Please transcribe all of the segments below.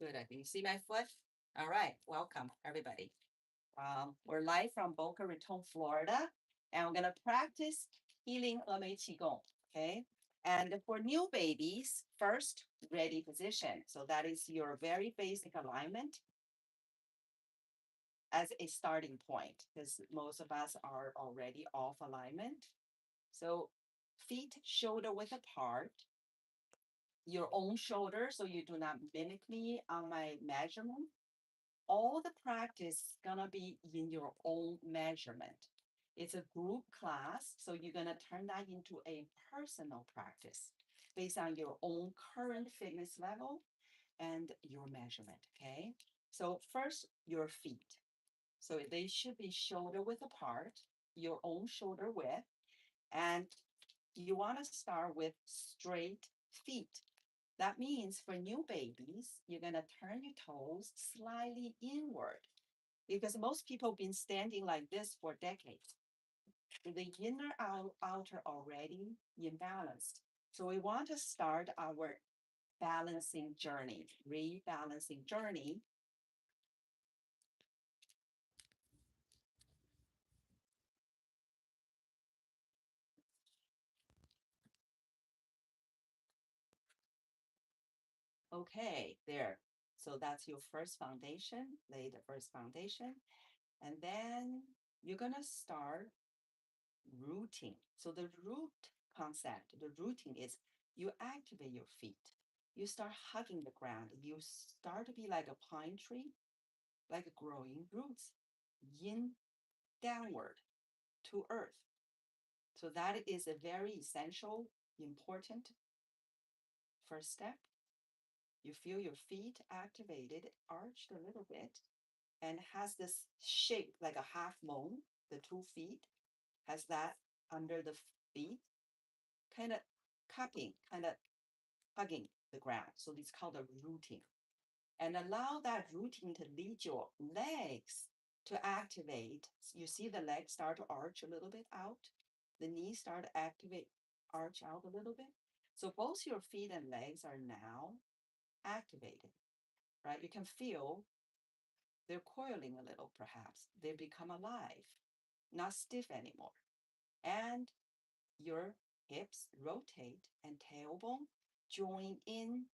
good. I think. See my foot? All right. Welcome, everybody. We're live from Boca Raton, Florida, and we're going to practice healing Emei Qigong. Okay. And for new babies, first, ready position. So that is your very basic alignment as a starting point, because most of us are already off alignment. So feet shoulder width apart, your own shoulder, so you do not mimic me on my measurement. All the practice is gonna be in your own measurement. It's a group class, so you're gonna turn that into a personal practice based on your own current fitness level and your measurement, okay? So first, your feet. So they should be shoulder width apart, your own shoulder width, and you wanna start with straight feet. That means for new babies, you're gonna turn your toes slightly inward because most people have been standing like this for decades. The inner outer already imbalanced. So we want to start our balancing journey, rebalancing journey. Okay, there. So that's your first foundation, lay the first foundation. And then you're gonna start rooting. So the root concept, the rooting is you activate your feet. You start hugging the ground. You start to be like a pine tree, like growing roots, yin downward to earth. So that is a very essential, important first step. You feel your feet activated, arched a little bit, and has this shape like a half moon. The 2 feet has that under the feet, kind of cupping, kind of hugging the ground. So it's called a rooting. And allow that rooting to lead your legs to activate. You see the legs start to arch a little bit out. The knees start to activate, arch out a little bit. So both your feet and legs are now activated, right? You can feel they're coiling a little, perhaps. They become alive, not stiff anymore. And your hips rotate and tailbone join in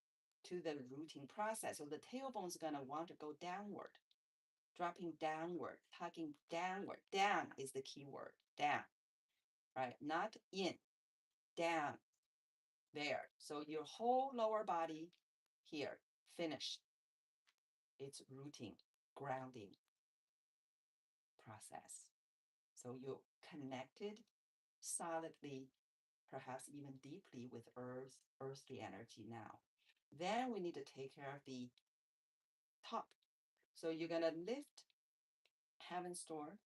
to the rooting process. So the tailbone is going to want to go downward, dropping downward, tugging downward. Down is the key word, down, right? Not in, down, there. So your whole lower body here, finished. It's rooting, grounding process. So you connected solidly, perhaps even deeply with earthly energy now. Then we need to take care of the top. So you're gonna lift heaven's door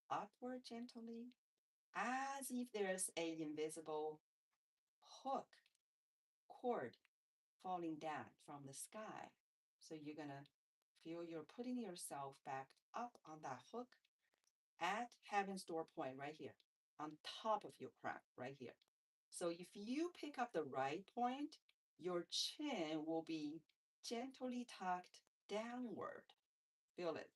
upward gently, as if there's a invisible hook, cord falling down from the sky. So you're gonna feel you're putting yourself back up on that hook at heaven's door point right here, on top of your crown right here. So if you pick up the right point, your chin will be gently tucked downward. Feel it.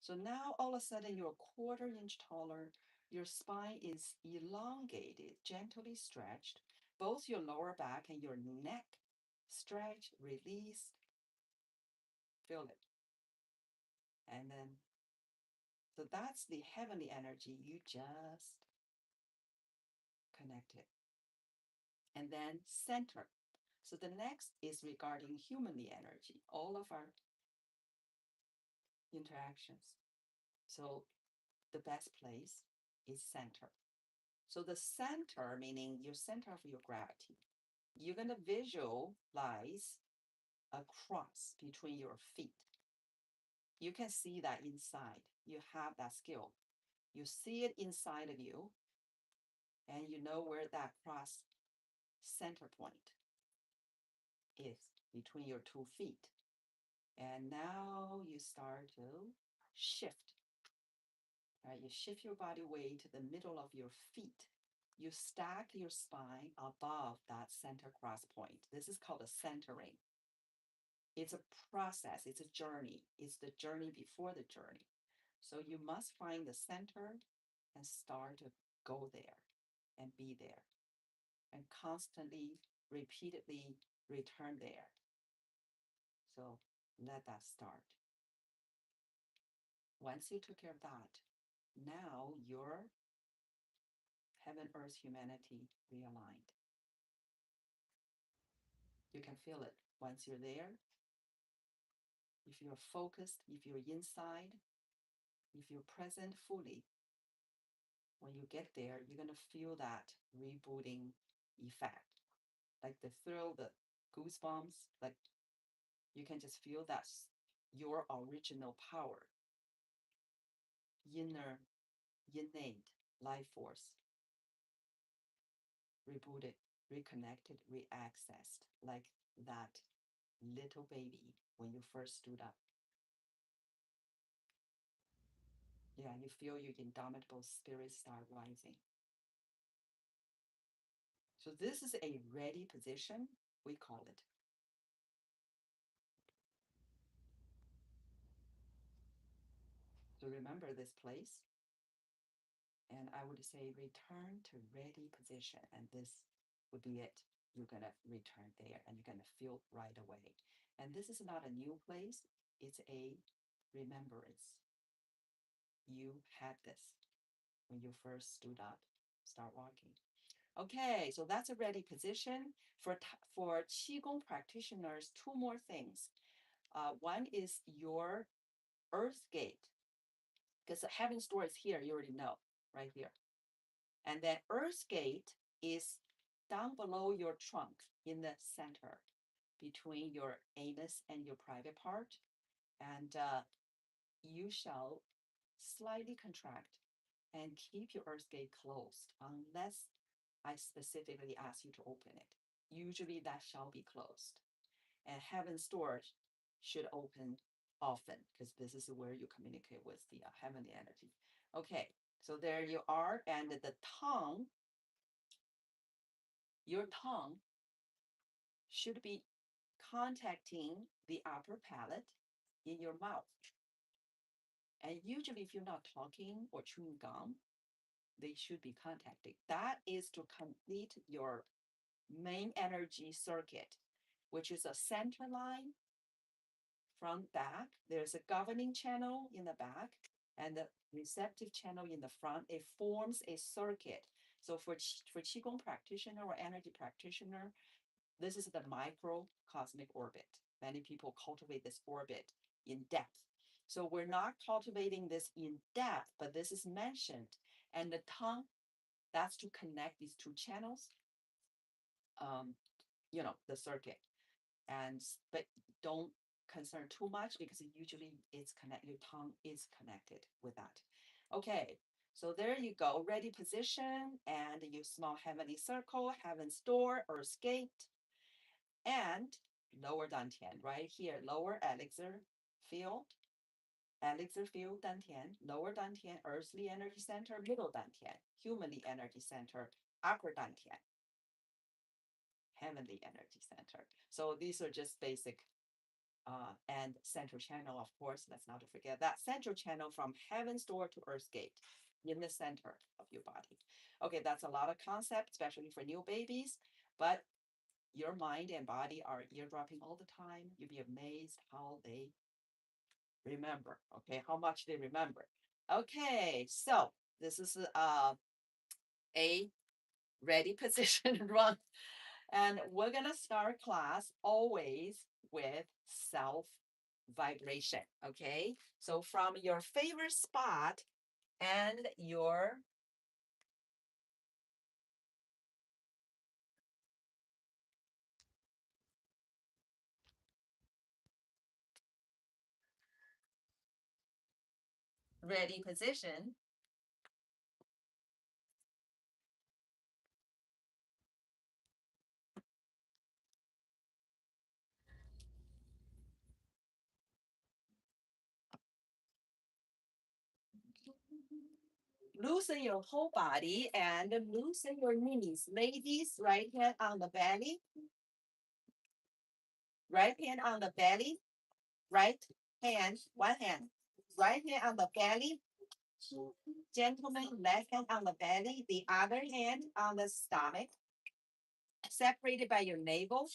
So now all of a sudden you're a quarter inch taller. Your spine is elongated, gently stretched. Both your lower back and your neck stretch, release. Feel it. And then, so that's the heavenly energy you just connected. And then center. So the next is regarding humanly energy, all of our interactions. So the best place is center. So the center, meaning your center of your gravity, you're going to visualize a cross between your feet. You can see that inside. You have that skill. You see it inside of you, and you know where that cross center point is between your 2 feet. And now you start to shift. Right? You shift your body weight to the middle of your feet. You stack your spine above that center cross point. This is called a centering. It's a process, it's a journey. It's the journey before the journey. So you must find the center and start to go there and be there and constantly, repeatedly return there. So let that start. Once you took care of that, now your heaven, earth, humanity realigned. You can feel it once you're there. If you're focused, if you're inside, if you're present fully, when you get there, you're going to feel that rebooting effect, like the thrill, the goosebumps, like you can just feel that's your original power, inner, innate life force, rebooted, reconnected, reaccessed, like that little baby when you first stood up. Yeah, you feel your indomitable spirit start rising. So this is a ready position, we call it. So remember this place. And I would say return to ready position. And this would be it. You're going to return there and you're going to feel right away. And this is not a new place, it's a remembrance. You had this when you first stood up, start walking. Okay, so that's a ready position. For Qigong practitioners, two more things. One is your earth gate, because having store is here, you already know, right here. And then earth gate is down below your trunk in the center between your anus and your private part. And you shall slightly contract and keep your earth gate closed unless I specifically ask you to open it. Usually that shall be closed. And heaven's door should open often because this is where you communicate with the heavenly energy. Okay, so there you are. And the tongue, your tongue should be contacting the upper palate in your mouth. And usually, if you're not talking or chewing gum, they should be contacting. That is to complete your main energy circuit, which is a center line front back. There's a governing channel in the back and the receptive channel in the front. It forms a circuit. So for Qigong practitioner or energy practitioner, this is the microcosmic orbit. Many people cultivate this orbit in depth. So we're not cultivating this in depth, but this is mentioned. And the tongue, that's to connect these two channels, the circuit. But don't concern too much because usually your tongue is connected with that. Okay, so there you go, ready position, and you small heavenly circle, heaven's door, earth's gate, and lower dantian, right here, lower elixir field dantian, lower dantian, earthly energy center, middle dantian, humanly energy center, upper dantian, heavenly energy center. So these are just basic. And central channel, of course, let's not forget that central channel from heaven's door to earth's gate in the center of your body. Okay, that's a lot of concept, especially for new babies, but your mind and body are eardropping all the time. You'd be amazed how they remember, okay, how much they remember. Okay, so this is a ready position run. And we're going to start class always with self vibration. Okay. So from your favorite spot and your ready position, loosen your whole body and loosen your knees. Ladies, right hand on the belly. Right hand on the belly, right hand, one hand, right hand on the belly. Gentlemen, left hand on the belly, the other hand on the stomach, separated by your navel.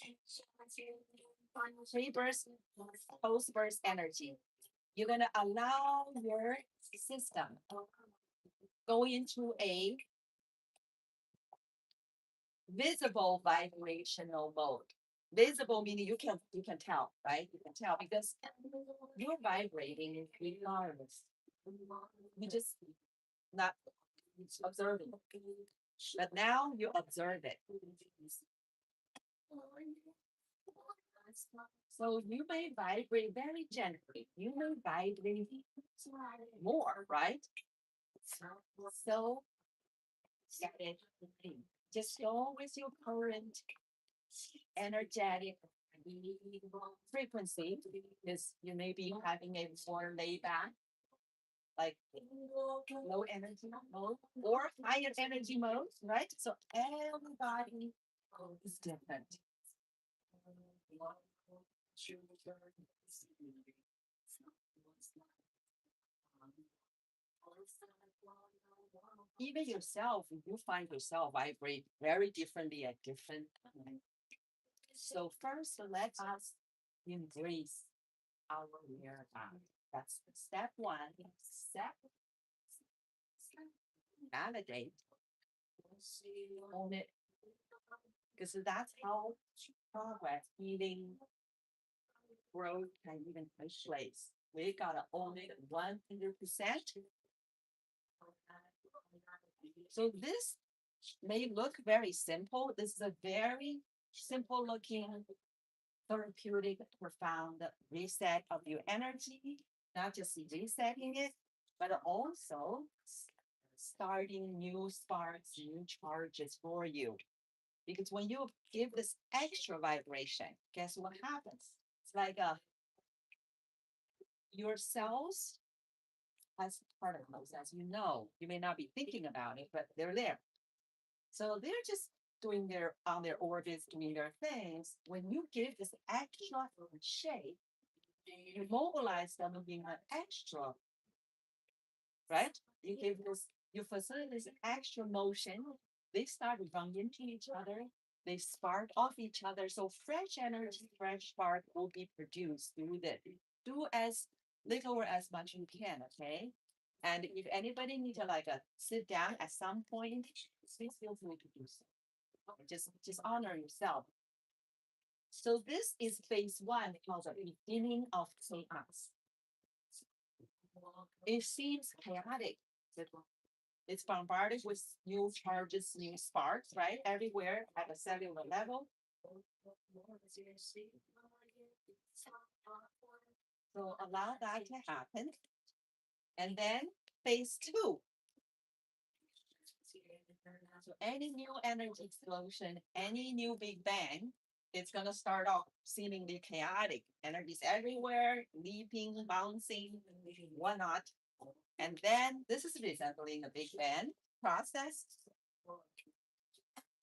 Pre-burst, post-burst energy. You're going to allow your system go into a visible vibrational mode. Visible meaning you can tell, right? You can tell because you're vibrating regardless. You just not observing. But now you observe it. So you may vibrate very gently. You may vibrate more, right? So just go with your current energetic frequency because you may be having a more laid back, like low energy mode or higher energy mode, right? So everybody is different. Even yourself, you find yourself vibrate very differently at different times. So first, let us embrace our whereabouts. That's step one. Step validate. Own it. Because that's how progress, healing, growth can even take place. We gotta own it 100%. So this may look very simple. This is a very simple looking, therapeutic, profound reset of your energy, not just resetting it, but also starting new sparks, new charges for you. Because when you give this extra vibration, guess what happens? It's like your cells has particles, as you know. You may not be thinking about it, but they're there. So they're just doing their on their orbits, doing their things. When you give this extra shape, you mobilize them being an extra, right? You give this, you facilitate this extra motion. They start running into each other. They spark off each other. So fresh energy, fresh spark will be produced through this. Do as little or as much you can, okay? And if anybody needs to like sit down at some point, please feel free to do so. Just honor yourself. So this is phase one called the beginning of chaos. It seems chaotic. It's bombarded with new charges, new sparks, right? Everywhere at a cellular level. So allow that to happen. And then phase two. So any new energy explosion, any new big bang, it's going to start off seemingly chaotic. Energies everywhere, leaping, bouncing, whatnot. And then this is resembling a big bang process.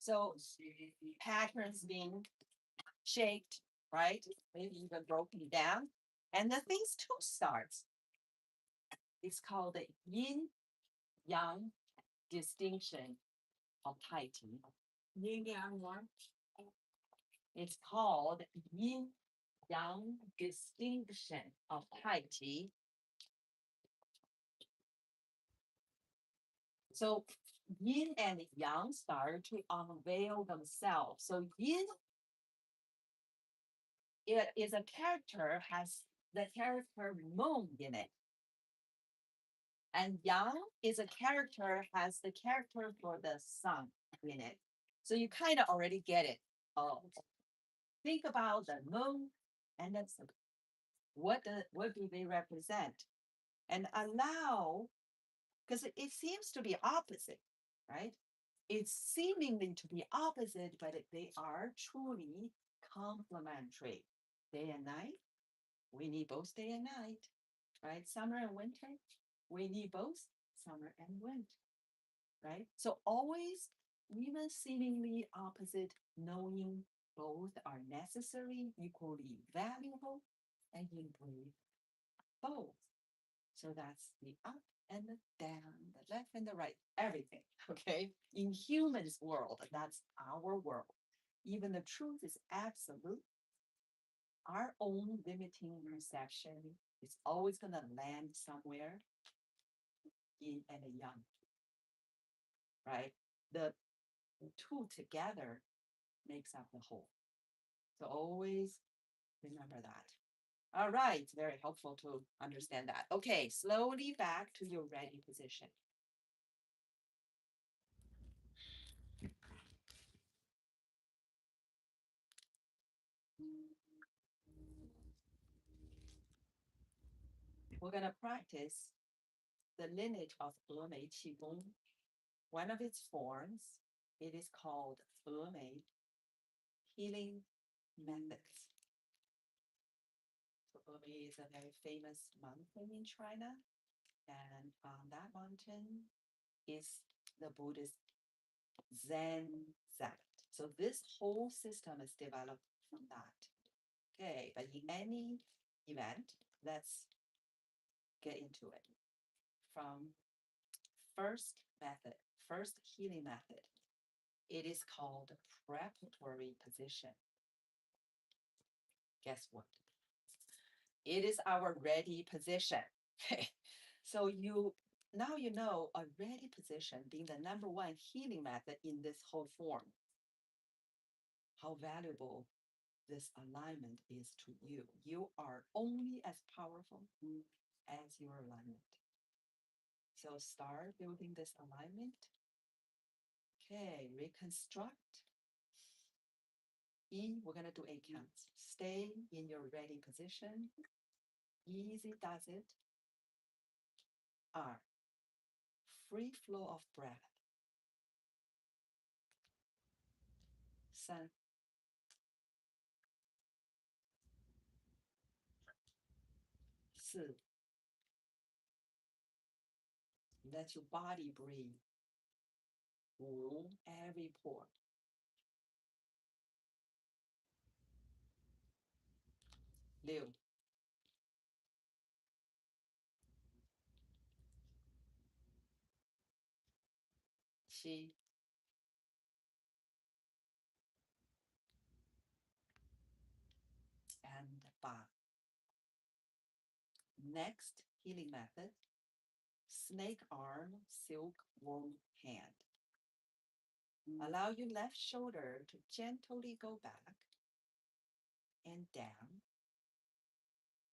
So patterns being shaped, right? Maybe even broken down. And the phase two starts. It's called the yin yang distinction of Tai Chi. Yin yang what? It's called yin yang distinction of Tai Chi. So yin and yang start to unveil themselves. So yin, it is a character, has the character moon in it. And yang is a character, has the character for the sun in it. So you kind of already get it. Oh, think about the moon and the sun. What do they represent? And allow, because it seems to be opposite, right? It's seemingly to be opposite, but they are truly complementary. Day and night, we need both day and night, right? Summer and winter, we need both summer and winter, right? So always, even seemingly opposite, knowing Both are necessary, equally valuable, and you breathe both. So that's the up and the down, the left and the right, everything. Okay. In humans' world, that's our world. Even the truth is absolute. Our own limiting perception is always going to land somewhere in and a yang, right? The two together makes up the whole. So always remember that. All right, very helpful to understand that. Okay, slowly back to your ready position. We're going to practice the lineage of Emei Qigong. One of its forms, it is called Emei healing methods. So Emei is a very famous mountain in China, and on that mountain is the Buddhist Zen sect. So this whole system is developed from that. Okay, but in any event, let's get into it. From first healing method, it is called preparatory position. Guess what? It is our ready position. Okay, so now you know a ready position being the number one healing method in this whole form. How valuable this alignment is to you. You are only as powerful as your alignment. So start building this alignment. Okay, reconstruct. E, we're going to do 8 counts. Stay in your ready position. Easy does it. R, free flow of breath. 3, 4, let your body breathe. 5, every pore. 6, 7, and 8. Next healing method, snake arm, silk warm hand. Allow your left shoulder to gently go back and down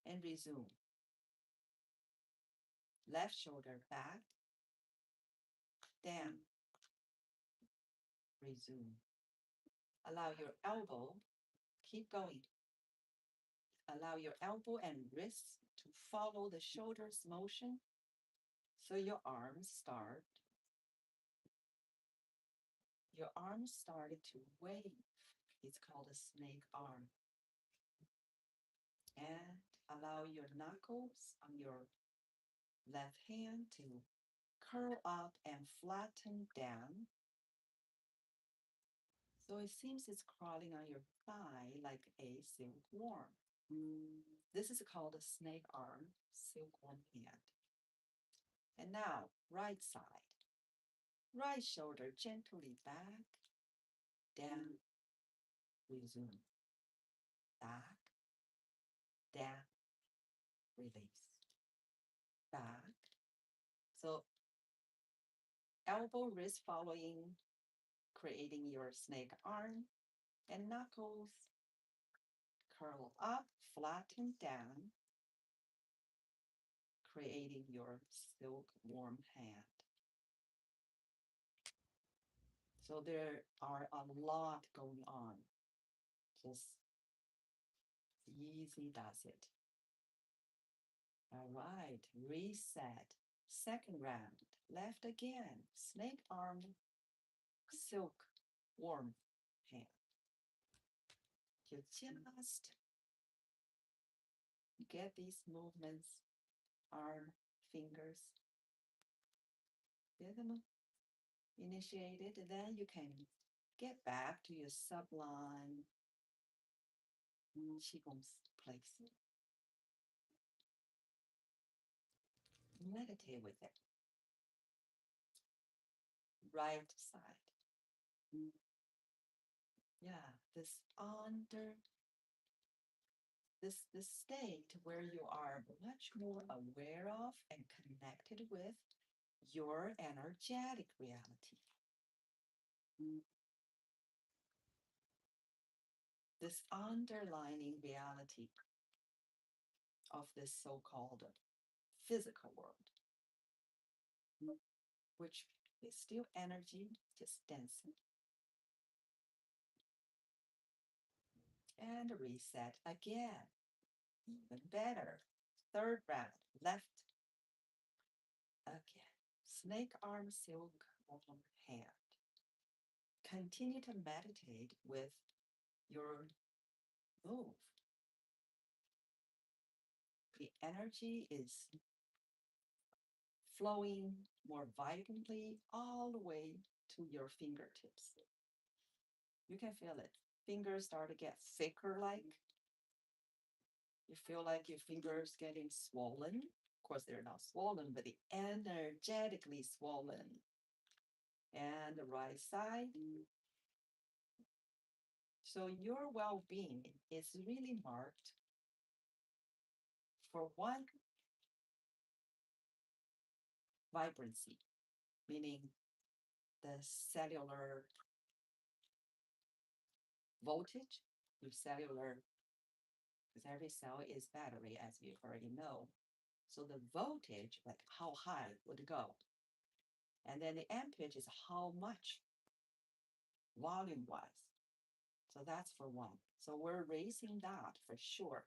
and resume. Left shoulder back, down, resume. Allow your elbow, keep going. Allow your elbow and wrists to follow the shoulder's motion. So your arms started to wave. It's called a snake arm. And allow your knuckles on your left hand to curl up and flatten down. So it seems it's crawling on your thigh like a silkworm. This is called a snake arm, silkworm hand. And now, right side. Right shoulder gently back, down, resume. Back, down, release. Back. So elbow, wrist following, creating your snake arm, and knuckles curl up, flatten down, creating your silkworm hand. So there are a lot going on. Just easy does it. All right, reset. Second round, left again, snake arm, silk, warm hand. You just get these movements, arm, fingers, get them initiated, then you can get back to your sublime Qigong place. Meditate with it. Right side. Yeah, this state where you are much more aware of and connected with your energetic reality. This underlying reality of this so-called physical world, which is still energy, just dancing. And reset again. Even better. Third round, left. Again. Snake arm silk warm hand. Continue to meditate with your move. The energy is flowing more vibrantly all the way to your fingertips. You can feel it. Fingers start to get thicker like. You feel like your fingers getting swollen. Of course, they're not swollen, but the energetically swollen. And the right side. So your well-being is really marked for one, vibrancy, meaning the cellular voltage, your cellular, because every cell is battery, as you already know. So the voltage, like how high would it go? And then the amperage is how much, volume-wise. So that's for one. So we're raising that for sure.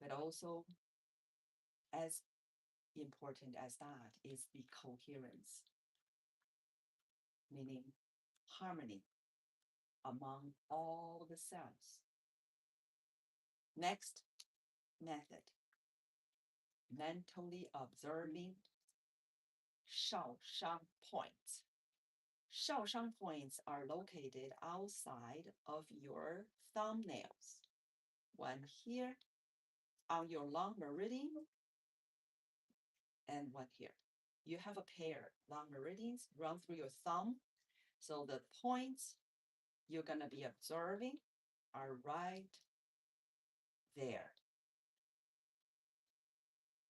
But also, as important as that is the coherence, meaning harmony among all the cells. Next method, mentally observing Shaoshang points. Shaoshang points are located outside of your thumbnails. One here on your long meridian and one here. You have a pair long meridians run through your thumb. So the points you're going to be observing are right there.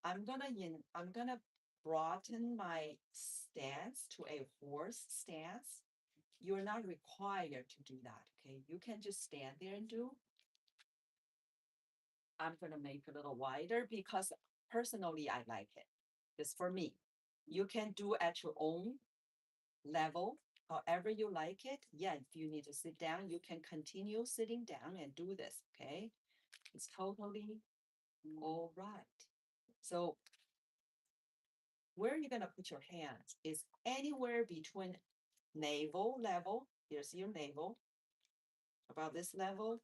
I'm gonna broaden my stance to a horse stance. You're not required to do that, okay? You can just stand there and do. I'm gonna make it a little wider because personally I like it. It's for me. You can do at your own level, however you like it. Yeah, if you need to sit down, you can continue sitting down and do this, okay? It's totally all right. So where you're going to put your hands is anywhere between navel level. Here's your navel, about this level,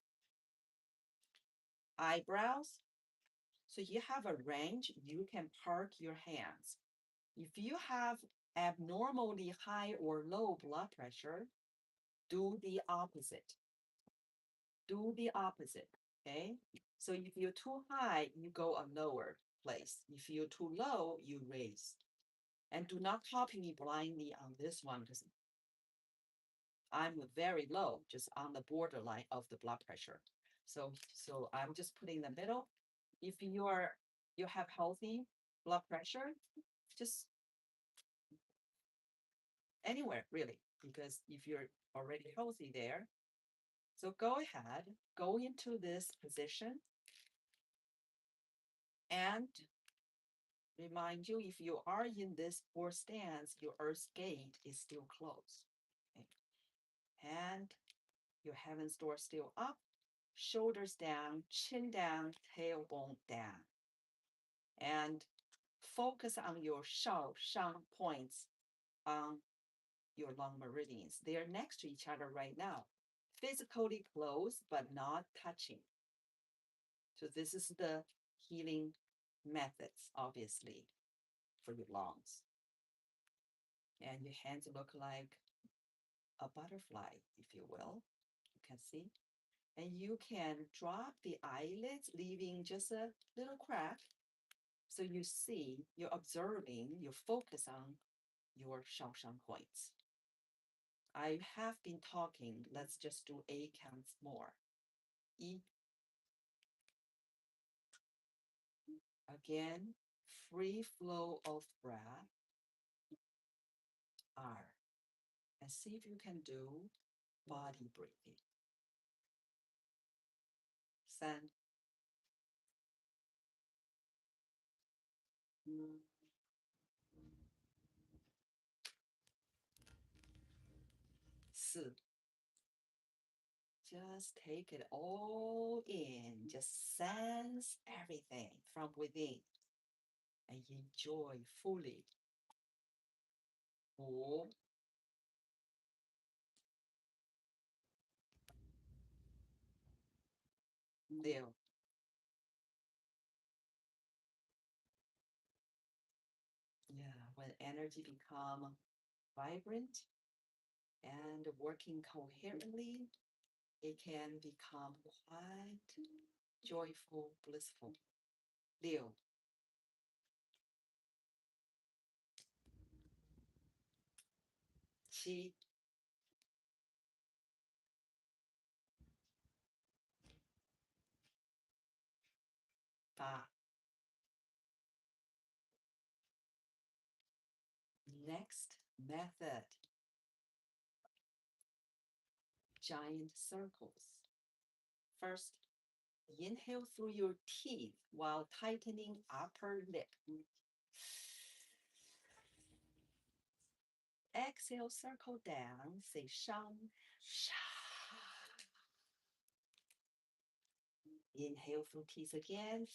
eyebrows. So you have a range, you can park your hands. If you have abnormally high or low blood pressure, do the opposite. Do the opposite, okay? So if you're too high, you go a lower place. If you're too low, you raise. And do not copy me blindly on this one because I'm very low, just on the borderline of the blood pressure. So I'm just putting in the middle. If you have healthy blood pressure, just anywhere really, because if you're already healthy there, so go ahead, go into this position, and remind you if you are in this poor stance, your earth gate is still closed. Okay. And your heaven's door still up, shoulders down, chin down, tailbone down. And focus on your Shaoshang points on your long meridians. They are next to each other right now, physically close, but not touching. So this is the healing methods, obviously, for your lungs. And your hands look like a butterfly, if you will. You can see. And you can drop the eyelids, leaving just a little crack. So you see, you're observing, you focus on your Shaoshan points. I have been talking. Let's just do 8 counts more. E. Again, free flow of breath. R. And see if you can do body breathing. San. Si. Just take it all in. Just sense everything from within and enjoy fully. 五, 六. Yeah, when energy become vibrant and working coherently, it can become quite joyful, blissful. 六, 七, 八. Next method, giant circles. First, inhale through your teeth while tightening upper lip. Exhale, circle down, say shang, sha. Inhale through teeth again.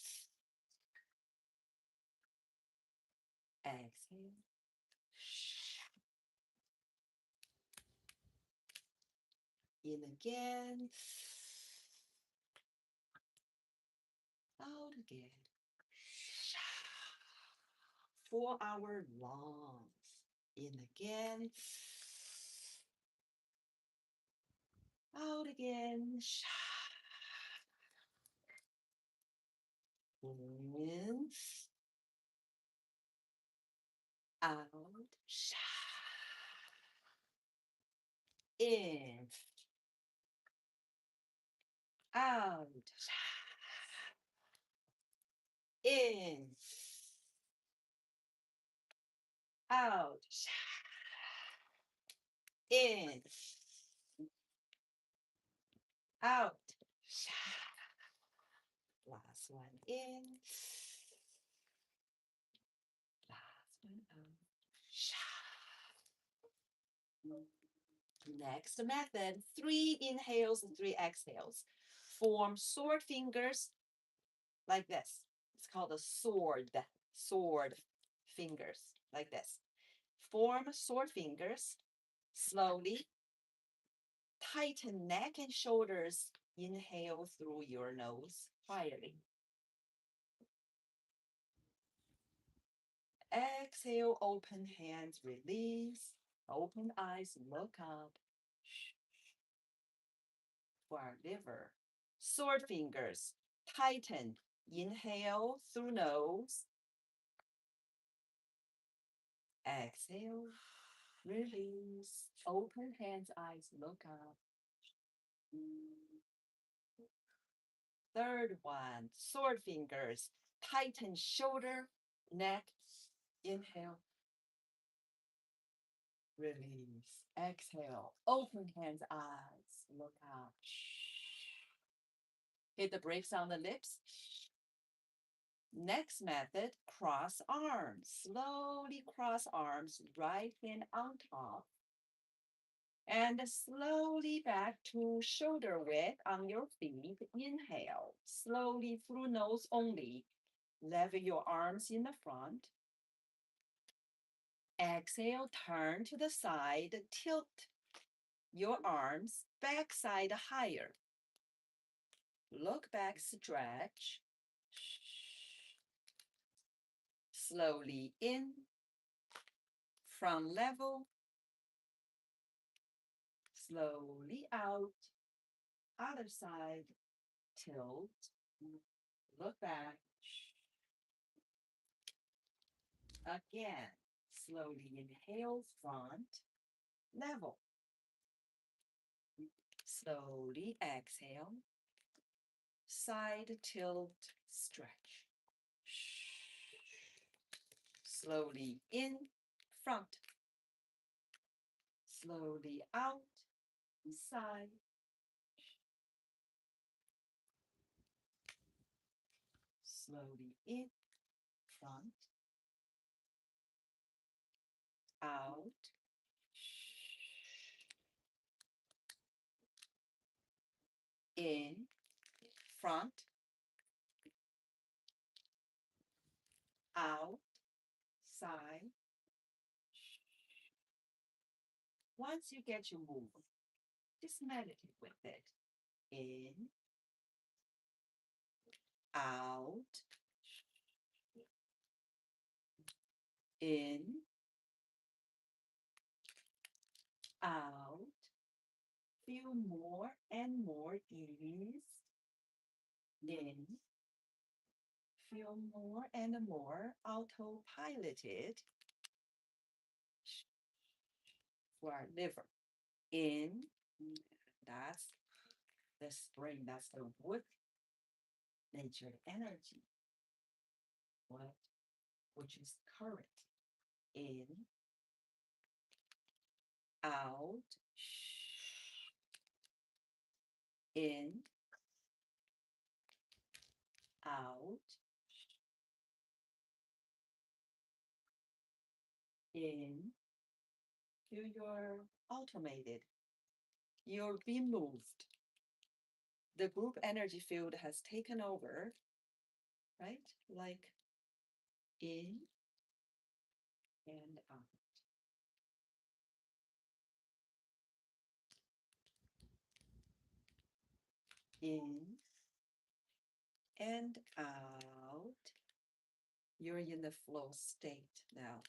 Exhale. In again. Out again. 4 hour long. In again. Out again. In. Out. In. Out. In. Out. In. Out. Last one in. Last one out. Next method, 3 inhales and 3 exhales. Form sword fingers like this. It's called a sword fingers like this. Form sword fingers slowly. Tighten neck and shoulders. Inhale through your nose quietly. Exhale, open hands, release. Open eyes, look up. For our liver. Sword fingers, tighten. Inhale through nose. Exhale, release. Open hands, eyes, look up. Third one, sword fingers, tighten shoulder, neck. Inhale, release. Exhale, open hands, eyes, look up. Hit the brakes on the lips. Next method, cross arms. Slowly cross arms, right hand on top. And slowly back to shoulder width on your feet. Inhale, slowly through nose only. Level your arms in the front. Exhale, turn to the side, tilt your arms backside higher. Look back, stretch. Slowly in, front level. Slowly out, Other side, tilt, look back. Again, slowly inhale, front, level. Slowly exhale, side tilt, stretch. Slowly in, front. Slowly out, side. Slowly in, front. Out. In, front. Out, side. Once you get your move, just meditate with it. In, out, in, out. Feel more and more ease. In, feel more and more autopiloted for our liver. In, that's the spring, that's the wood nature energy. What? Which is current. In, out, in, out, in. Feel you're automated. You're being moved. The group energy field has taken over, right? Like in and out. In and out. You're in the flow state now.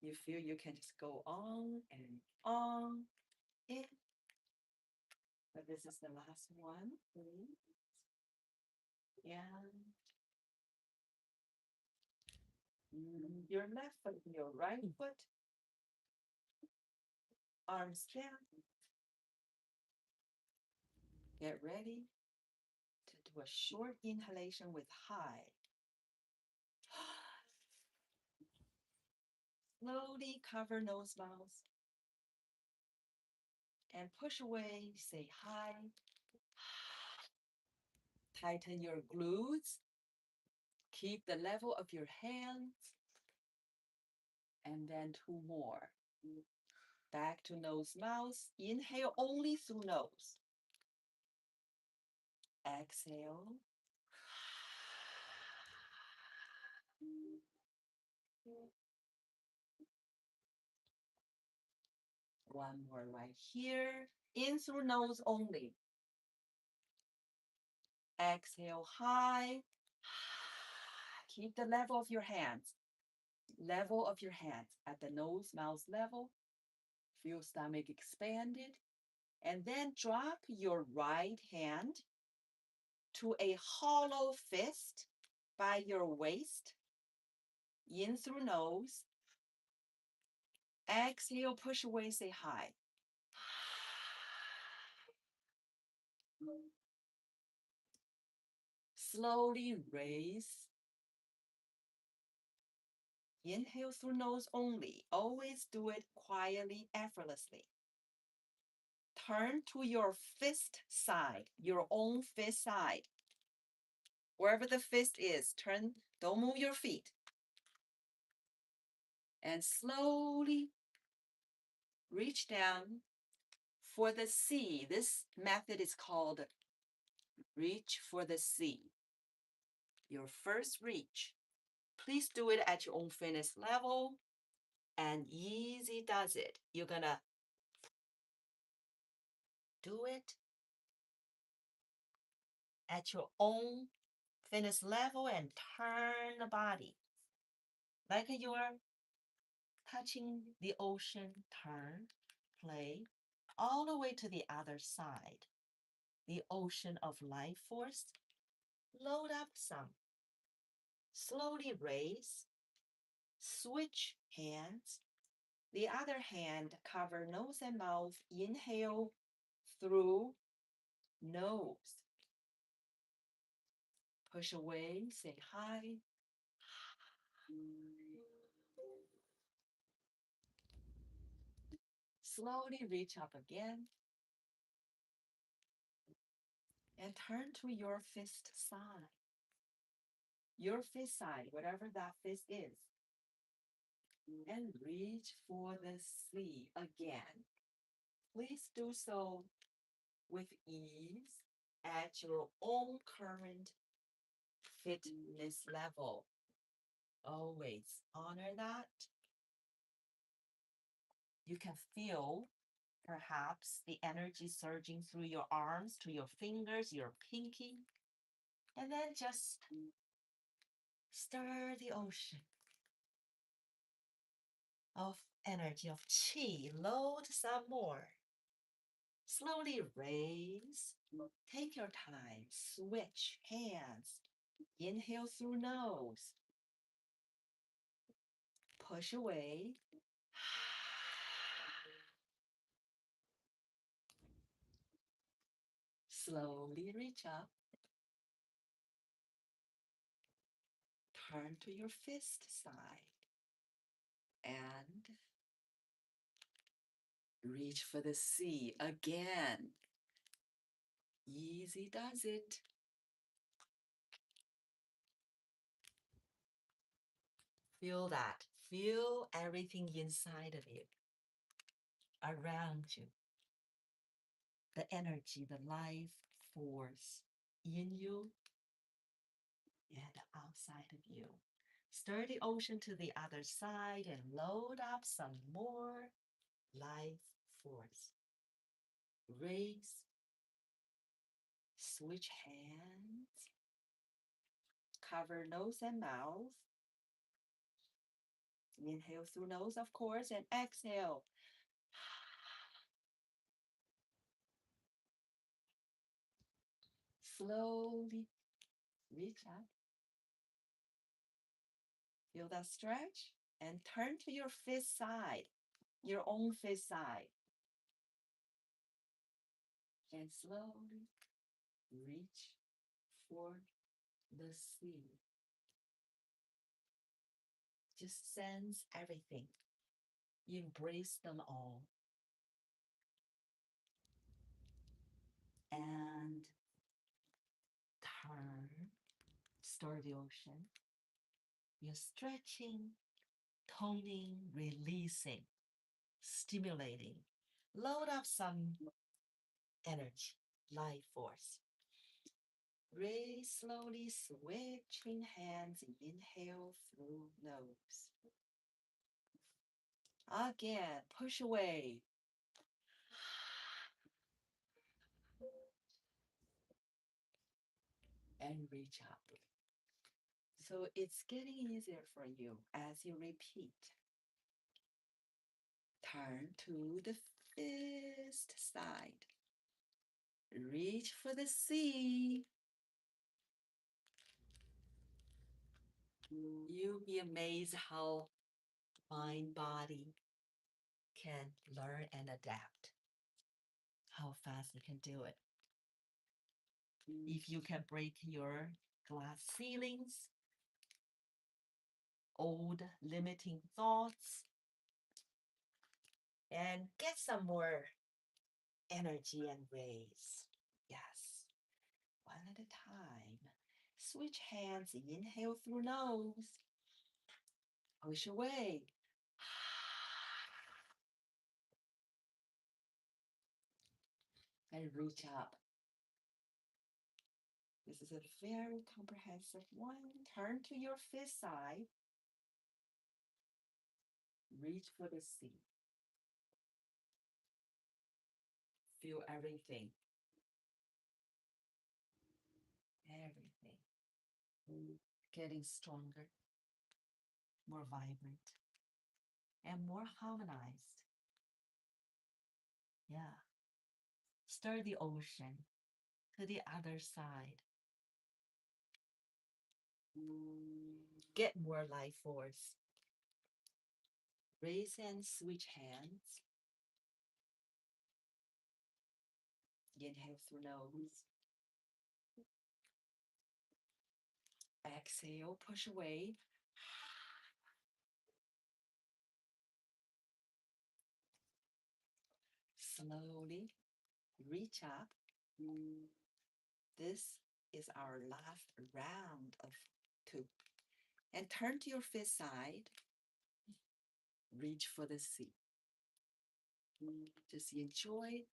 You feel you can just go on and on. In. But this is the last one, please. And your left foot, your right foot. Arms down. Get ready to do a short inhalation with high. Slowly cover nose, mouth. And push away, say hi. Tighten your glutes. Keep the level of your hands. And then two more. Back to nose, mouth. Inhale only through nose. Exhale. One more right here. In through nose only. Exhale high. Keep the level of your hands. Level of your hands at the nose, mouth level. Feel stomach expanded. And then drop your right hand to a hollow fist by your waist. In through nose. Exhale, push away, say hi. Slowly raise. Inhale through nose only. Always do it quietly, effortlessly. Turn to your fist side, your own fist side. Wherever the fist is, turn, don't move your feet. And slowly reach down for the C. This method is called reach for the C. Your first reach. Please do it at your own fitness level. And easy does it. You're gonna do it at your own fitness level and turn the body. Like you're touching the ocean, turn, play, all the way to the other side. the ocean of life force. Load up some. Slowly raise. Switch hands. The other hand cover nose and mouth. Inhale through nose. Push away, say hi. Slowly reach up again. And turn to your fist side. Your fist side, whatever that fist is. And reach for the sea again. Please do so with ease at your own current fitness level. Always honor that. You can feel perhaps the energy surging through your arms to your fingers, your pinky, and then just stir the ocean of energy, of chi. Load some more. Slowly raise. Take your time. Switch hands. Inhale through nose. Push away. Slowly reach up. Turn to your fist side. And reach for the sea again. Easy does it. Feel that. Feel everything inside of you, around you. The energy, the life force in you and outside of you. Stir the ocean to the other side and load up some more life force. Raise. Switch hands. Cover nose and mouth. Inhale through nose, of course, and exhale. Slowly reach up. Feel that stretch and turn to your fist side, your own fist side. And slowly reach for the sea. Just sense everything. Embrace them all. And turn, stir the ocean. You're stretching, toning, releasing, stimulating. Load up some energy, life force. Raise slowly, switching hands. Inhale through nose. Again, push away. And reach up. So it's getting easier for you as you repeat. Turn to the fist side. Reach for the sea. You'll be amazed how mind body can learn and adapt. How fast you can do it. If you can break your glass ceilings, old limiting thoughts, and get some more energy and raise. Yes, one at a time. Switch hands, inhale through nose. Push away. And reach up. This is a very comprehensive one. Turn to your fist side. Reach for the sea. Feel everything. Everything. Getting stronger, more vibrant, and more harmonized. Yeah. Stir the ocean. to the other side. Get more life force. Raise and switch hands. Inhale through nose. Exhale, push away. Slowly reach up. This is our last round of 2. And turn to your fifth side. Reach for the sea. Just enjoy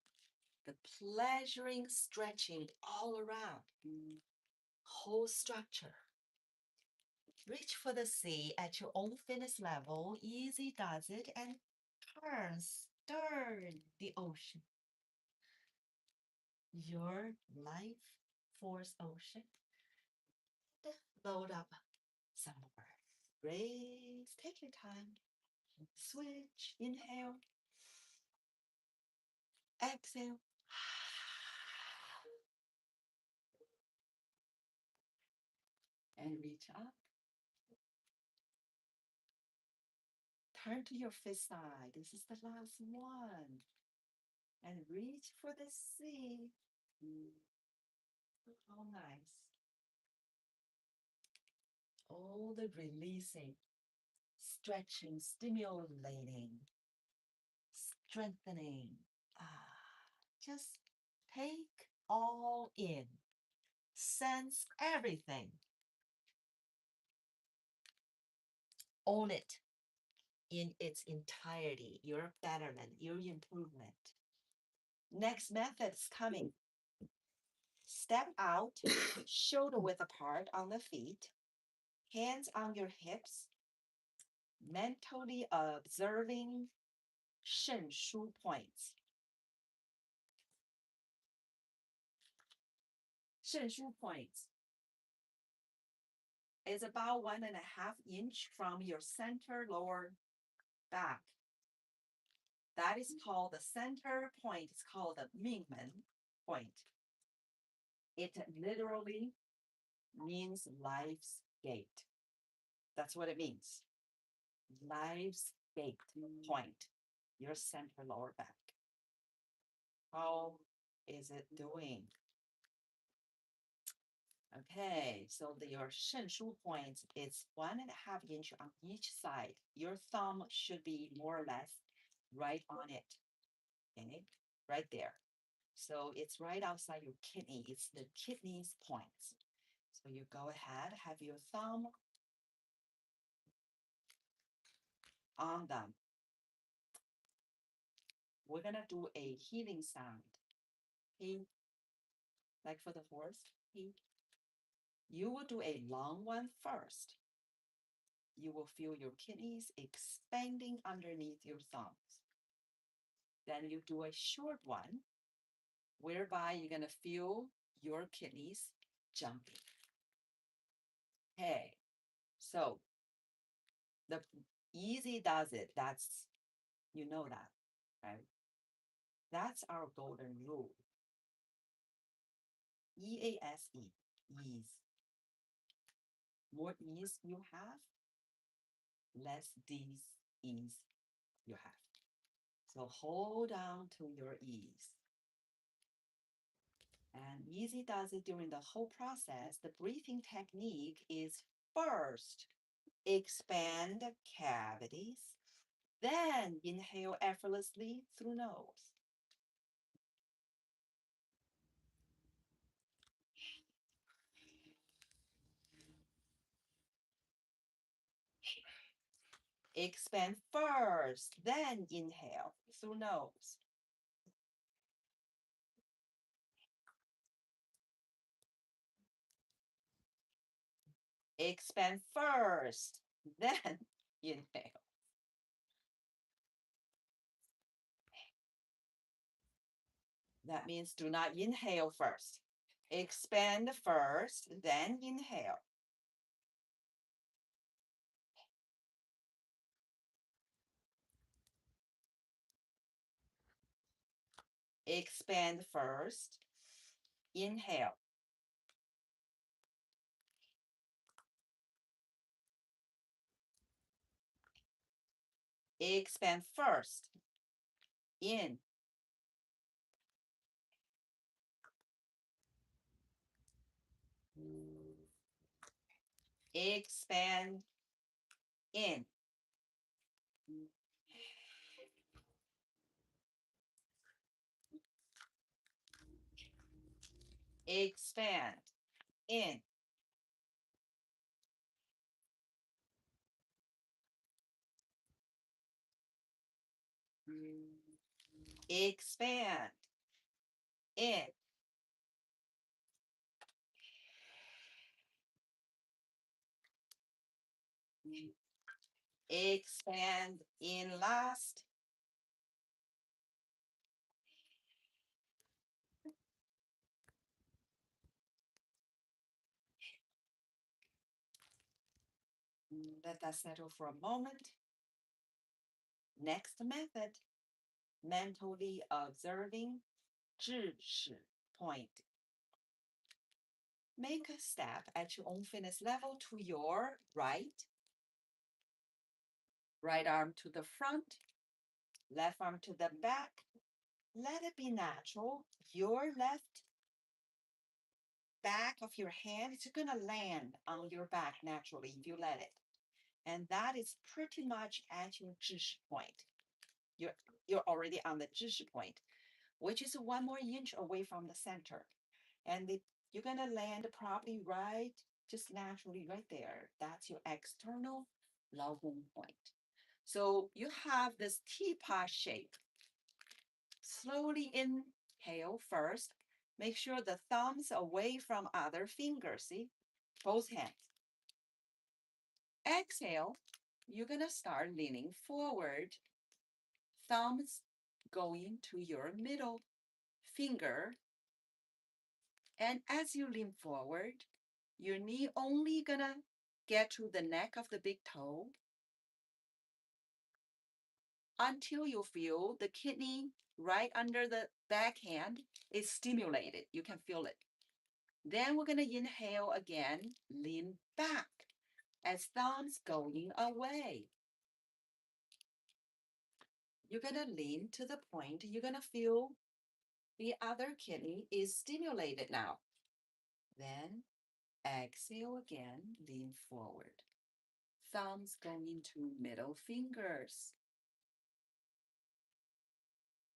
the pleasuring stretching all around. Whole structure. Reach for the sea at your own fitness level. Easy does it and turn, stir the ocean. Your life force ocean. Load up some more. Raise, take your time. Switch, inhale. Exhale. And reach up. Turn to your fifth side. This is the last one. And reach for the sea. Oh, nice. All the releasing, stretching, stimulating, strengthening. Just take all in. Sense everything. Own it in its entirety. Your betterment, your improvement. Next method is coming. Step out, shoulder width apart on the feet, hands on your hips, mentally observing Shen Shu points. Shen Shu points is about 1.5 inch from your center lower back. That is called the center point. It's called the Mingmen point. It literally means life's gate. That's what it means. Life's gate point, your center lower back. How is it doing? Okay, so your Shen Shu point is 1.5 inch on each side. Your thumb should be more or less right on it. Okay, right there. So it's right outside your kidney. It's the kidney's points. So you go ahead, have your thumb on them. We're gonna do a healing sound. He, like for the horse, he. You will do a long one first. You will feel your kidneys expanding underneath your thumbs. Then you do a short one, whereby you're gonna feel your kidneys jumping. Okay, so the easy does it. That's, you know that, right? That's our golden rule. EASE, ease. More ease you have, less dis-ease you have. So hold on to your ease. And easy does it during the whole process. The breathing technique is first, expand cavities, then inhale effortlessly through nose. Expand first, then inhale through nose. Expand first, then inhale. That means do not inhale first. Expand first, then inhale. Expand first, Inhale. Expand first. In. Expand. In. Expand. In. Expand. In. Expand in last. Let that settle for a moment. Next method, mentally observing 知识 point. Make a step at your own fitness level to your right. Right arm to the front, left arm to the back. Let it be natural. Your left back of your hand is going to land on your back naturally if you let it. And that is pretty much at your 知识 point. You're already on the 知识 point, which is 1 more inch away from the center. And you're going to land probably right, just naturally right there. That's your external 劳宫 point. So you have this teapot shape. Slowly inhale first. Make sure the thumbs away from other fingers, see? Both hands. Exhale, you're going to start leaning forward. Thumbs going to your middle finger. And as you lean forward, your knee only going to get to the neck of the big toe until you feel the kidney right under the backhand is stimulated. You can feel it. Then we're going to inhale again, lean back as thumbs going away. You're going to lean to the point. You're going to feel the other kidney is stimulated now. Then exhale again, lean forward. Thumbs going to middle fingers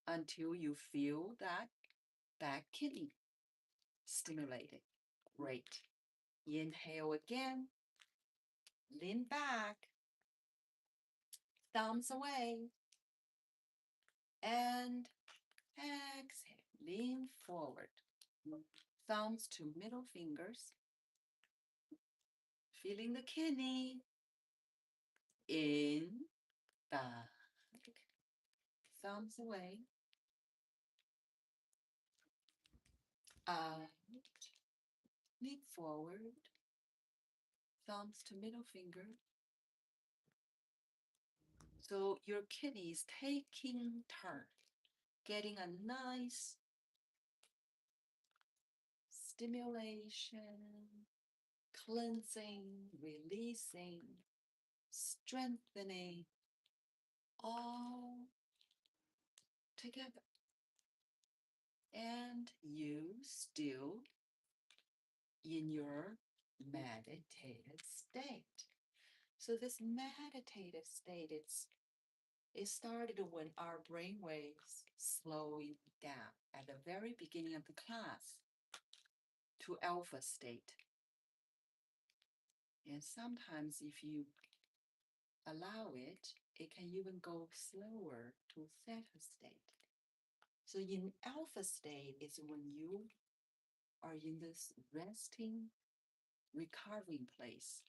until you feel that back kidney stimulated. Great. Inhale again, lean back, thumbs away, and exhale, lean forward. Thumbs to middle fingers, feeling the kidney in, back, thumbs away, out, lean forward, thumbs to middle finger. So your kidney is taking turn, getting a nice stimulation, cleansing, releasing, strengthening, all together. And you still in your meditative state. So this meditative state, it started when our brain waves slowing down at the very beginning of the class to alpha state. And sometimes if you allow it, it can even go slower to theta state. So in alpha state is when you are in this resting, recovering place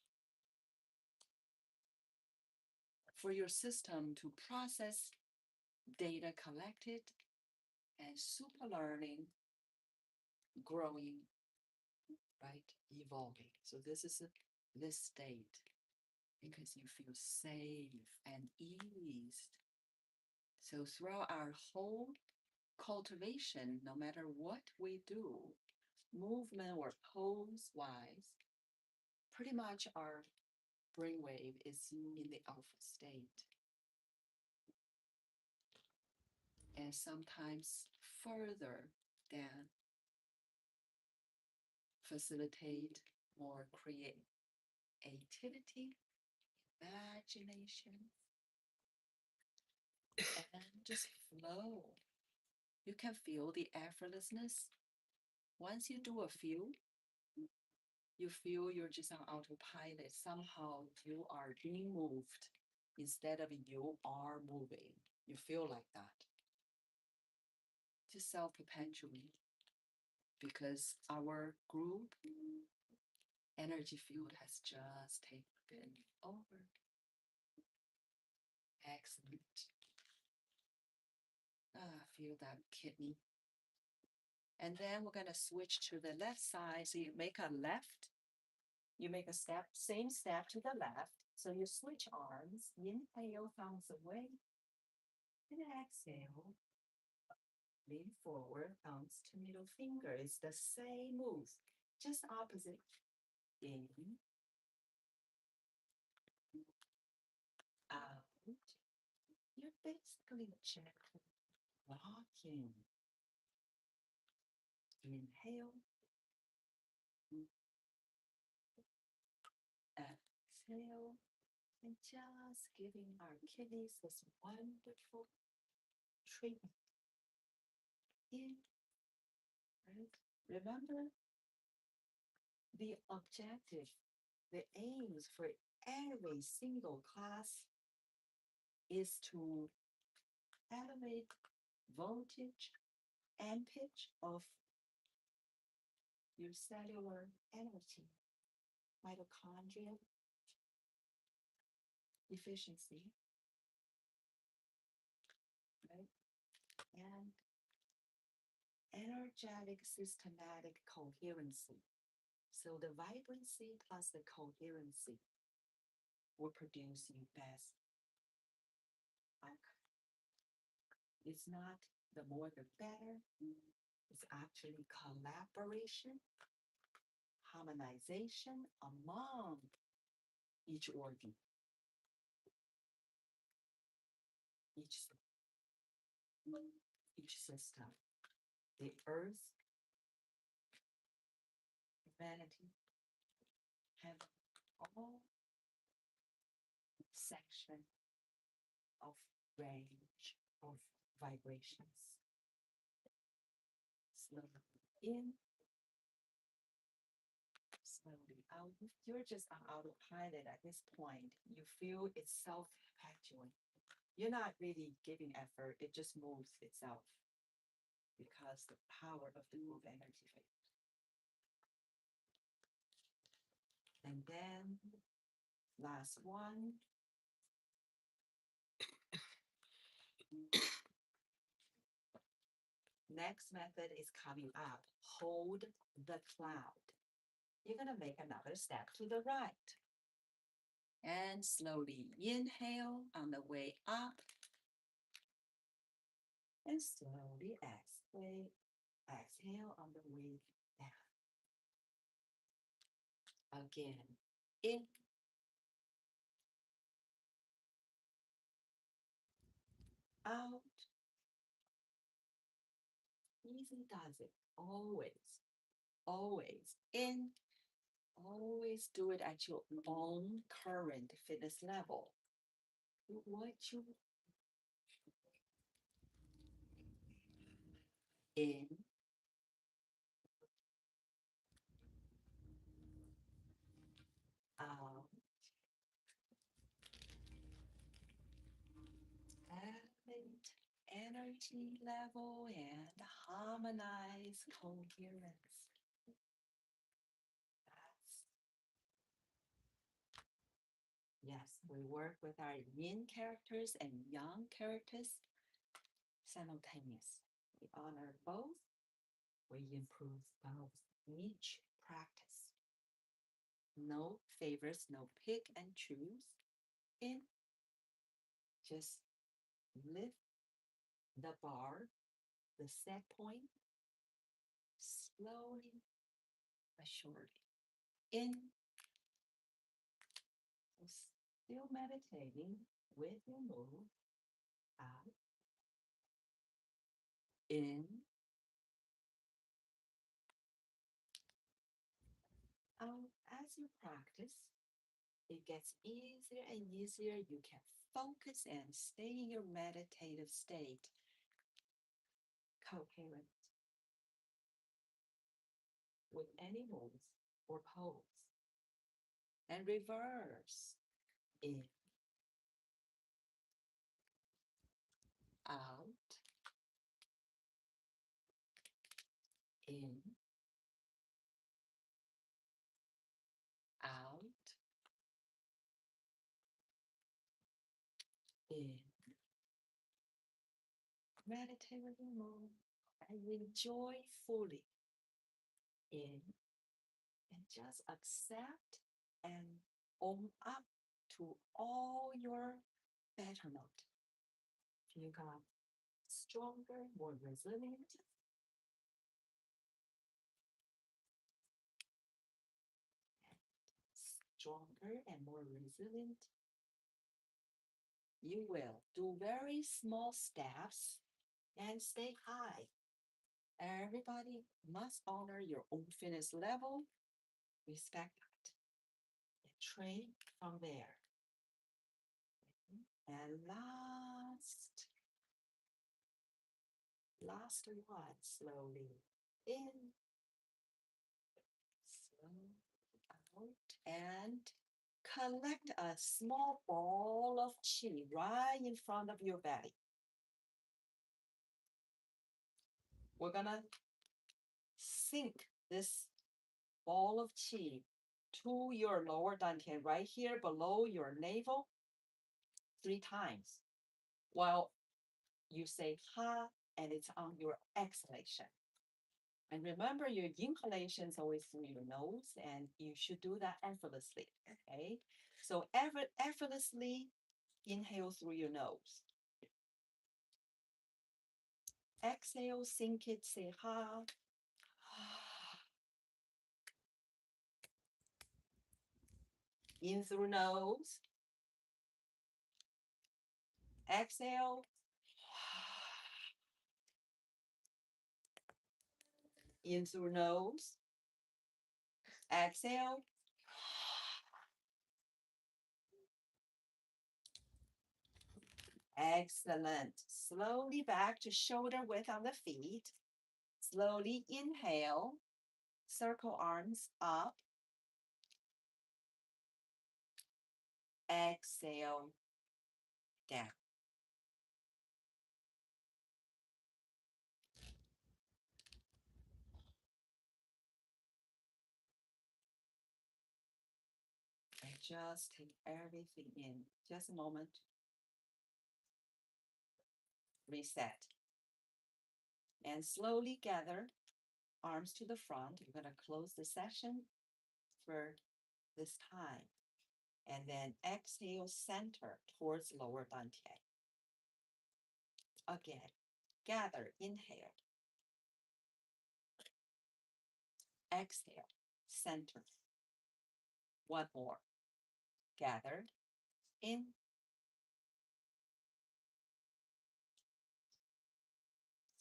for your system to process data collected and super learning, growing, right? Evolving. So this is this state because you feel safe and eased. So throughout our whole cultivation, no matter what we do, movement or pose wise, pretty much our brainwave is in the alpha state. And sometimes further than facilitate more creativity, imagination, and just flow. You can feel the effortlessness. Once you do a few, you feel you're just on autopilot. Somehow you are being moved instead of you are moving. You feel like that. Just self-perpetuate because our group energy field has just taken over. Excellent. Feel that kidney. And then we're going to switch to the left side. So you make a left. You make a step, same step to the left. So you switch arms. Inhale, thumbs away. And exhale. Lean forward, thumbs to middle finger. It's the same move, just opposite. In, out. You're basically gently rocking. Inhale. Exhale. And just giving our kidneys this wonderful treatment. In, right? Remember, the objective, the aims for every single class is to elevate voltage and pitch of your cellular energy, mitochondrial efficiency, right? And energetic systematic coherency. So the vibrancy plus the coherency will produce your best outcome. It's not the more the better. It's actually collaboration, harmonization among each organ, each system. The earth, humanity, have all section of range of vibrations. Slowly in, slowly out. You're just on autopilot at this point. You feel it's self-perpetuating. You're not really giving effort. It just moves itself because the power of the move energy field. And then last one. Next method is coming up. Hold the cloud. You're going to make another step to the right. And slowly inhale on the way up. And slowly exhale on the way down. Again, in. Out. Easy does it. Always. Always. In. Always do it at your own current fitness level. What you in, out, elevate energy level and harmonize coherence. Yes, we work with our yin characters and yang characters simultaneous. We honor both. We improve both each practice. No favors, no pick and choose. In, just lift the bar, the set point, slowly assured. In, so still meditating with your move. Out. In. As you practice, it gets easier and easier. You can focus and stay in your meditative state, coherent with any moves or pose. And reverse. In, out, in, out, in. Meditate with your move and enjoy fully. In, and just accept and own up to all your betterment. You got stronger, more resilient. Stronger and more resilient. You will do very small steps and stay high. Everybody must honor your own fitness level. Respect that. And train from there. And last one, slowly in, slowly out, and collect a small ball of chi right in front of your belly. We're gonna sink this ball of chi to your lower dantian, right here below your navel, 3 times, while you say ha, and it's on your exhalation. And remember, your inhalation is always through your nose, and you should do that effortlessly. Okay, so effortlessly inhale through your nose. Exhale, sink it, say ha. In through nose. Exhale. In through nose. Exhale. Excellent. Slowly back to shoulder width on the feet. Slowly inhale. Circle arms up. Exhale down. And just take everything in. Just a moment. Reset. And slowly gather arms to the front. We're going to close the session for this time. And then exhale, center towards lower dantian. Again, gather, inhale. Exhale, center. One more. Gather, in.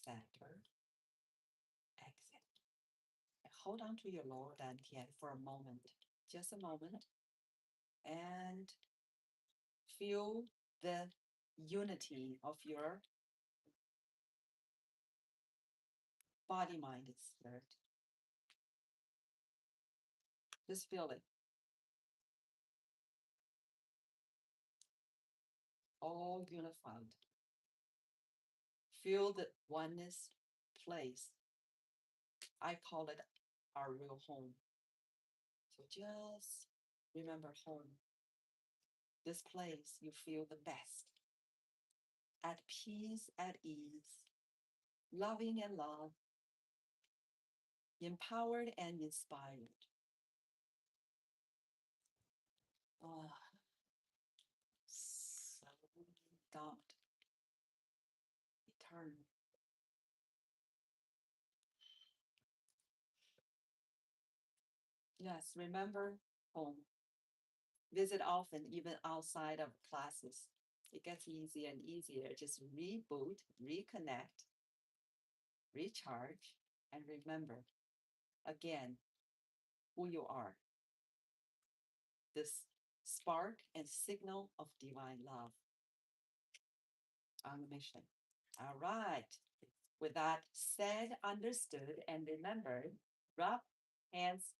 Center, exhale. Hold on to your lower dantian for a moment, just a moment, and feel the unity of your body, mind, and spirit. Just feel it. All unified. Feel the oneness place. I call it our real home. So just remember home. This place you feel the best. At peace, at ease, loving and loved, empowered and inspired. Oh, so God, eternal. Yes, remember home. Visit often, even outside of classes. It gets easier and easier. Just reboot, reconnect, recharge, and remember again who you are. This spark and signal of divine love on a mission. All right. With that said, understood, and remembered, rub hands,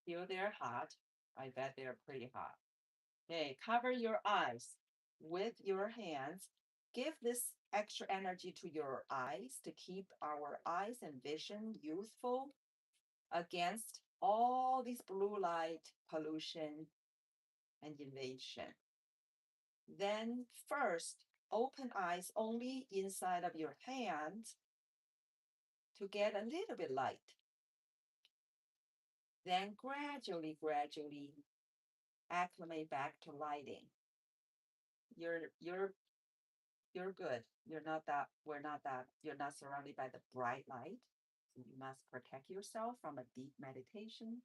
feel they're hot. I bet they're pretty hot. Okay, cover your eyes with your hands. Give this extra energy to your eyes to keep our eyes and vision youthful against all this blue light pollution and invasion. Then, first, open eyes only inside of your hands to get a little bit light. Then gradually acclimate back to lighting. You're you're you're good. We're not that, you're not surrounded by the bright light. So you must protect yourself from a deep meditation.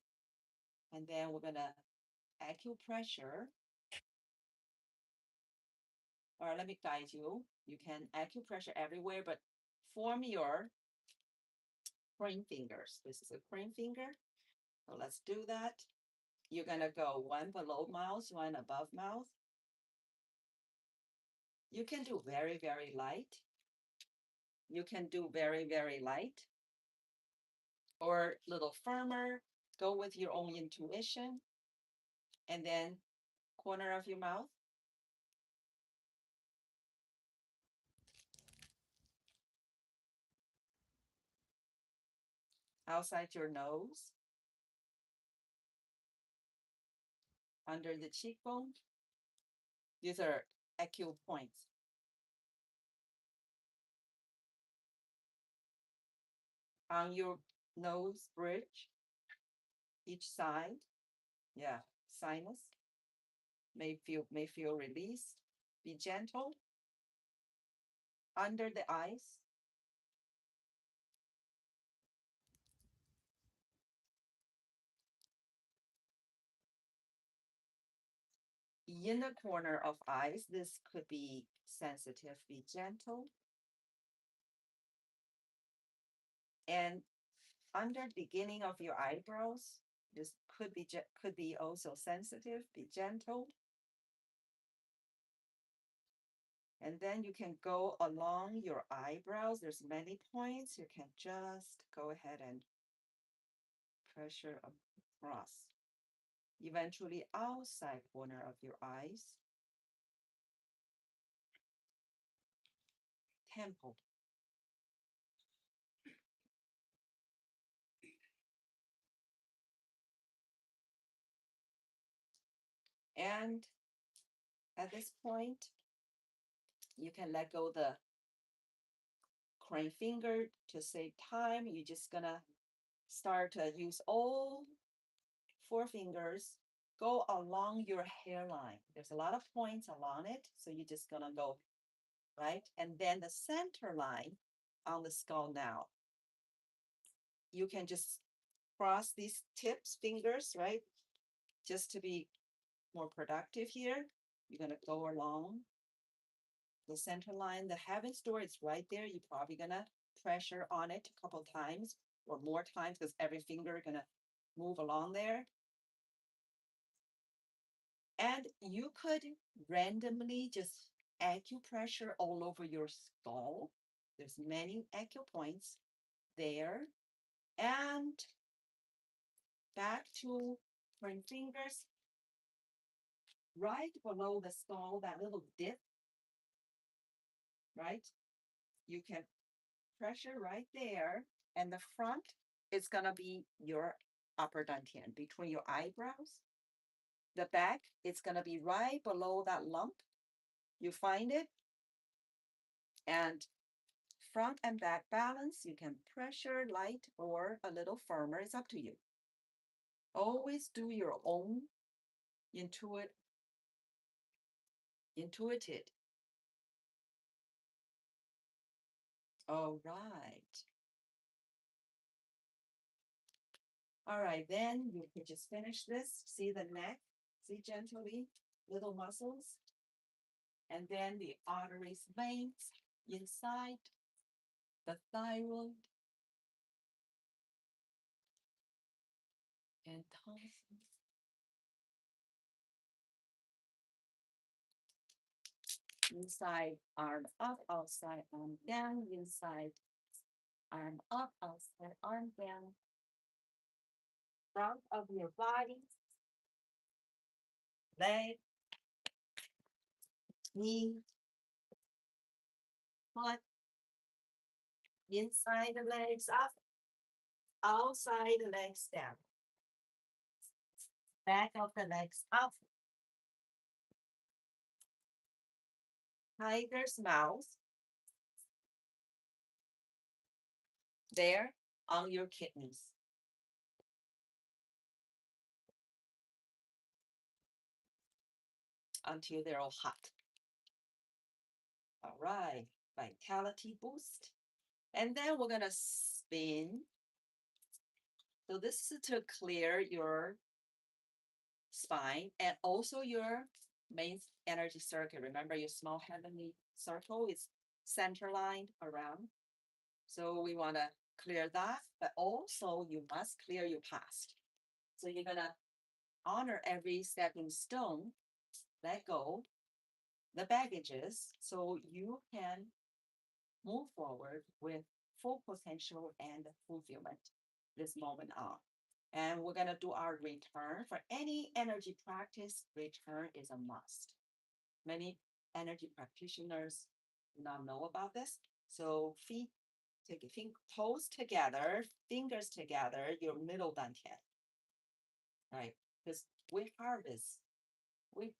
And then we're gonna acupressure, or let me guide you. You can acupressure everywhere, but form your ring fingers. This is a ring finger. So let's do that. You're gonna go one below mouth, one above mouth. You can do very light. You can do very light or a little firmer. Go with your own intuition. And then corner of your mouth, outside your nose, under the cheekbone. These are acupoints. On your nose bridge, each side. Yeah, sinus may feel released. Be gentle under the eyes. In the corner of eyes, this could be sensitive. Be gentle. And under beginning of your eyebrows, this could be also sensitive. Be gentle. And then you can go along your eyebrows. There's many points. You can just go ahead and pressure across. Eventually outside corner of your eyes, temple. And at this point, you can let go the crane finger to save time. You're just gonna start to use all four fingers, go along your hairline. There's a lot of points along it, so you're just gonna go right, and then the center line on the skull. Now you can just cross these tips fingers, right, just to be more productive here. You're gonna go along the center line. The heaven's door is right there. You're probably gonna pressure on it a couple times or more times because every finger gonna move along there. And you could randomly just acupressure all over your skull. There's many acupoints there. And back to point fingers right below the skull, that little dip, right? You can pressure right there. And the front is going to be your upper dantian between your eyebrows. The back, it's going to be right below that lump. You find it. And front and back balance, you can pressure light or a little firmer. It's up to you. Always do your own intuited. All right. All right, then you can just finish this. See the neck, see gently, little muscles. And then the arteries, veins inside the thyroid and tonsils. Inside, arm up, outside, arm down, inside, arm up, outside, arm down. Front of your body, leg, knee, foot, inside the legs up, outside the legs down. Back of the legs up. Tiger's mouth. There on your kidneys. Until they're all hot. All right, vitality boost. And then we're gonna spin. So this is to clear your spine and also your main energy circuit. Remember your small heavenly circle is center lined around. So we want to clear that, but also you must clear your past. So you're gonna honor every stepping stone, let go the baggages so you can move forward with full potential and fulfillment this moment on. And we're going to do our return. For any energy practice, return is a must. Many energy practitioners do not know about this. So feet, toes together, fingers together, your middle dantian, right? Because we harvest, we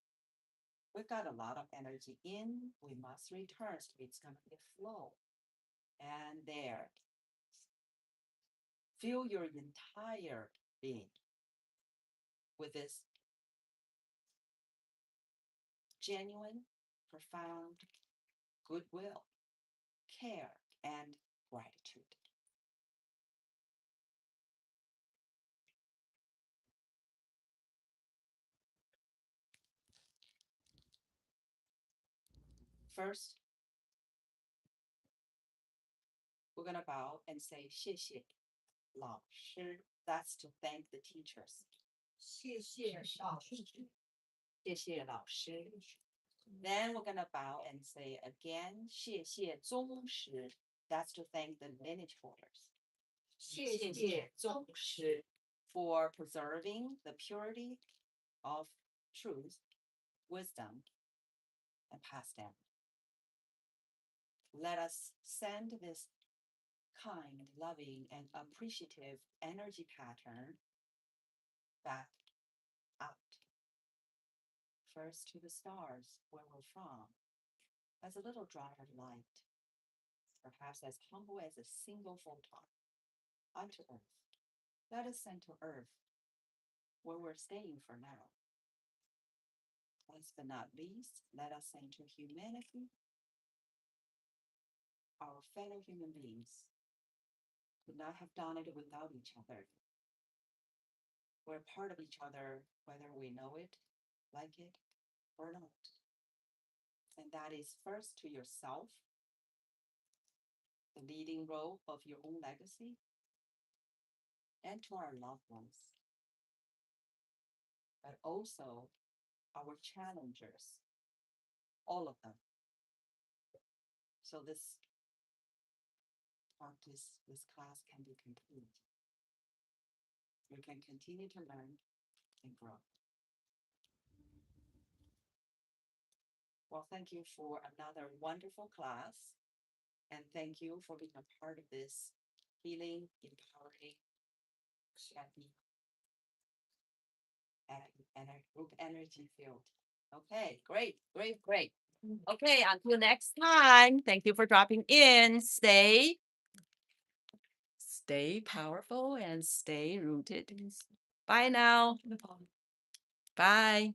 got a lot of energy in, we must return. So it's going to be a flow. And there, feel your entire being with this genuine, profound goodwill, care, and gratitude. First, we're going to bow and say, 谢谢老师. That's to thank the teachers. 谢谢老师. 谢谢老师. Then we're going to bow and say again, 谢谢宗师. That's to thank the lineage holders. 谢谢宗师 for preserving the purity of truth, wisdom, and passed down. Let us send this kind, loving, and appreciative energy pattern back out. First to the stars, where we're from, as a little drop of light, perhaps as humble as a single photon, onto Earth. Let us send to Earth, where we're staying for now. Last but not least, let us send to humanity, our fellow human beings. Could not have done it without each other. We're part of each other, whether we know it, like it, or not. And that is first to yourself, the leading role of your own legacy, and to our loved ones, but also our challengers, all of them. So this practice, this class can be complete. You can continue to learn and grow. Well, thank you for another wonderful class. And thank you for being a part of this healing, empowering, and a group energy field. Okay, great. Okay, until next time. Thank you for dropping in. Stay powerful and stay rooted. Bye now. Bye.